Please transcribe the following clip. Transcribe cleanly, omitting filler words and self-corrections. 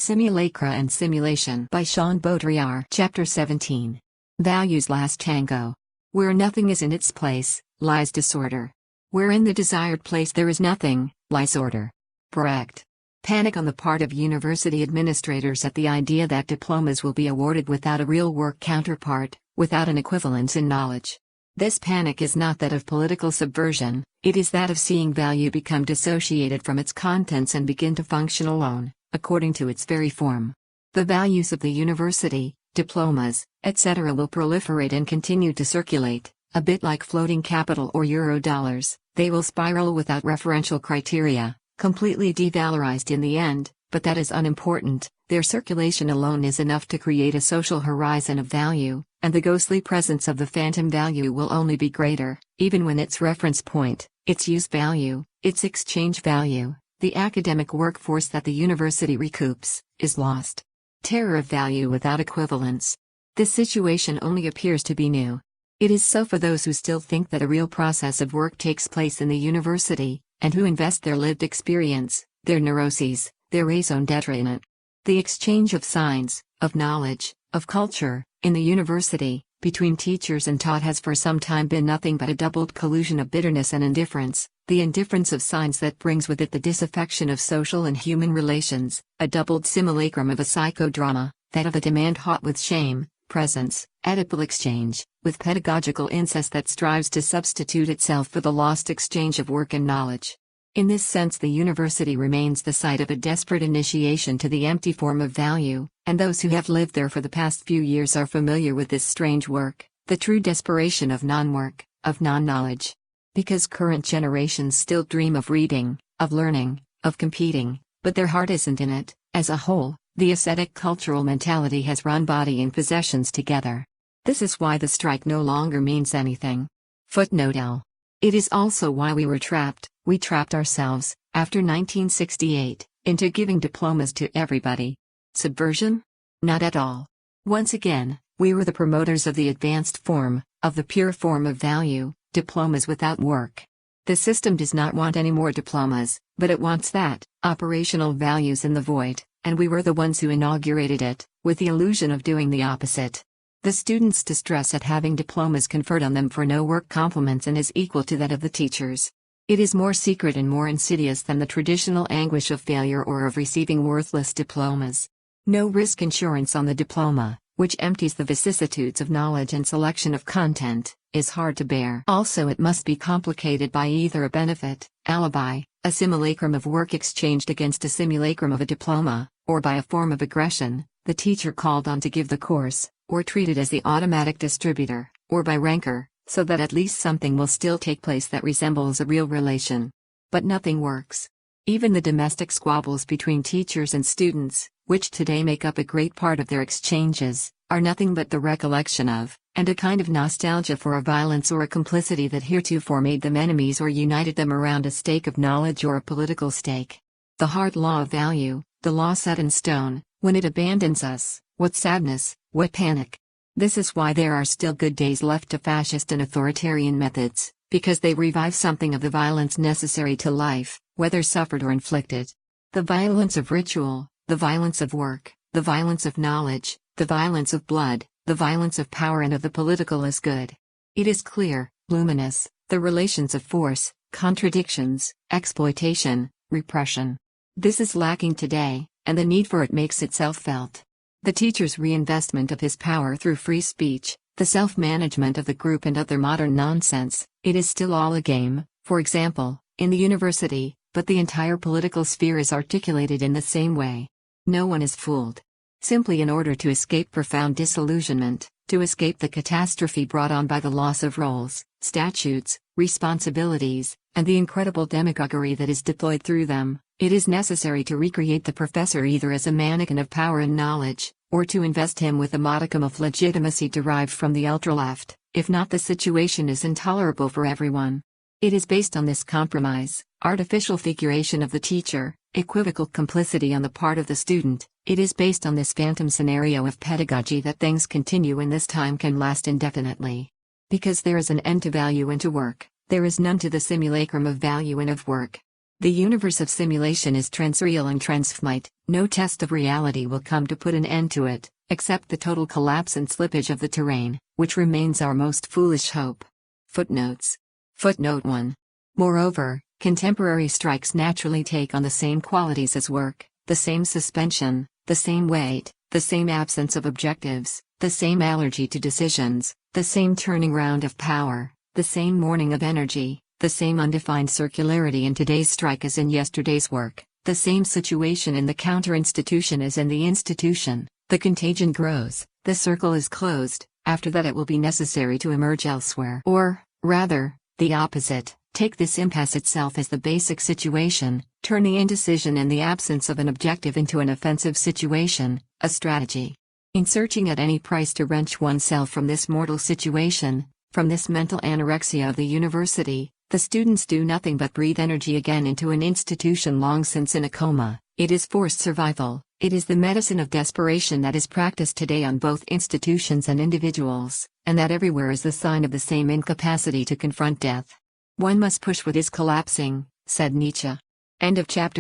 Simulacra and Simulation by Baudrillard. Chapter 17. Values. Last Tango. Where nothing is in its place, lies disorder. Where in the desired place there is nothing, lies order. Correct. Panic on the part of university administrators at the idea that diplomas will be awarded without a real work counterpart, without an equivalence in knowledge. This panic is not that of political subversion, it is that of seeing value become dissociated from its contents and begin to function alone, according to its very form. The values of the university, diplomas, etc. will proliferate and continue to circulate, a bit like floating capital or euro dollars. They will spiral without referential criteria, completely devalorized in the end, but that is unimportant. Their circulation alone is enough to create a social horizon of value, and the ghostly presence of the phantom value will only be greater, even when its reference point, its use value, its exchange value, the academic workforce that the university recoups, is lost. Terror of value without equivalence. This situation only appears to be new. It is so for those who still think that a real process of work takes place in the university, and who invest their lived experience, their neuroses, their raison d'etre in it. The exchange of signs, of knowledge, of culture, in the university, between teachers and taught has for some time been nothing but a doubled collusion of bitterness and indifference, the indifference of signs that brings with it the disaffection of social and human relations, a doubled simulacrum of a psychodrama, that of a demand hot with shame, presence, Oedipal exchange, with pedagogical incest that strives to substitute itself for the lost exchange of work and knowledge. In this sense, the university remains the site of a desperate initiation to the empty form of value, and those who have lived there for the past few years are familiar with this strange work, the true desperation of non-work, of non-knowledge. Because current generations still dream of reading, of learning, of competing, but their heart isn't in it. As a whole, the ascetic cultural mentality has run body and possessions together. This is why the strike no longer means anything. Footnote L. It is also why we trapped ourselves, after 1968, into giving diplomas to everybody. Subversion? Not at all. Once again, we were the promoters of the advanced form, of the pure form of value, diplomas without work. The system does not want any more diplomas, but it wants that, operational values in the void, and we were the ones who inaugurated it, with the illusion of doing the opposite. The students' distress at having diplomas conferred on them for no work compliments and is equal to that of the teachers. It is more secret and more insidious than the traditional anguish of failure or of receiving worthless diplomas. No risk insurance on the diploma, which empties the vicissitudes of knowledge and selection of content, is hard to bear. Also, it must be complicated by either a benefit, alibi, a simulacrum of work exchanged against a simulacrum of a diploma, or by a form of aggression, the teacher called on to give the course, or treated as the automatic distributor, or by rancor, so that at least something will still take place that resembles a real relation. But nothing works. Even the domestic squabbles between teachers and students, which today make up a great part of their exchanges, are nothing but the recollection of, and a kind of nostalgia for a violence or a complicity that heretofore made them enemies or united them around a stake of knowledge or a political stake. The hard law of value, the law set in stone, when it abandons us, what sadness, what panic. This is why there are still good days left to fascist and authoritarian methods, because they revive something of the violence necessary to life, whether suffered or inflicted. The violence of ritual, the violence of work, the violence of knowledge, the violence of blood, the violence of power and of the political is good. It is clear, luminous, the relations of force, contradictions, exploitation, repression. This is lacking today, and the need for it makes itself felt. The teacher's reinvestment of his power through free speech, the self-management of the group and other modern nonsense, it is still all a game, for example, in the university, but the entire political sphere is articulated in the same way. No one is fooled. Simply in order to escape profound disillusionment, to escape the catastrophe brought on by the loss of roles, statutes, responsibilities, and the incredible demagoguery that is deployed through them, it is necessary to recreate the professor either as a mannequin of power and knowledge, or to invest him with a modicum of legitimacy derived from the ultra-left. If not, the situation is intolerable for everyone. It is based on this compromise, artificial figuration of the teacher, equivocal complicity on the part of the student. It is based on this phantom scenario of pedagogy that things continue and this time can last indefinitely. Because there is an end to value and to work, there is none to the simulacrum of value and of work. The universe of simulation is transreal and transfinite. No test of reality will come to put an end to it, except the total collapse and slippage of the terrain, which remains our most foolish hope. Footnotes. Footnote 1. Moreover, contemporary strikes naturally take on the same qualities as work, the same suspension, the same weight, the same absence of objectives, the same allergy to decisions, the same turning round of power, the same morning of energy, the same undefined circularity in today's strike as in yesterday's work, the same situation in the counter-institution as in the institution. The contagion grows, the circle is closed, after that it will be necessary to emerge elsewhere. Or, rather, the opposite, take this impasse itself as the basic situation, turning indecision in the absence of an objective into an offensive situation, a strategy. In searching at any price to wrench oneself from this mortal situation, from this mental anorexia of the university, the students do nothing but breathe energy again into an institution long since in a coma. It is forced survival. It is the medicine of desperation that is practiced today on both institutions and individuals, and that everywhere is the sign of the same incapacity to confront death. One must push what is collapsing, said Nietzsche. End of chapter.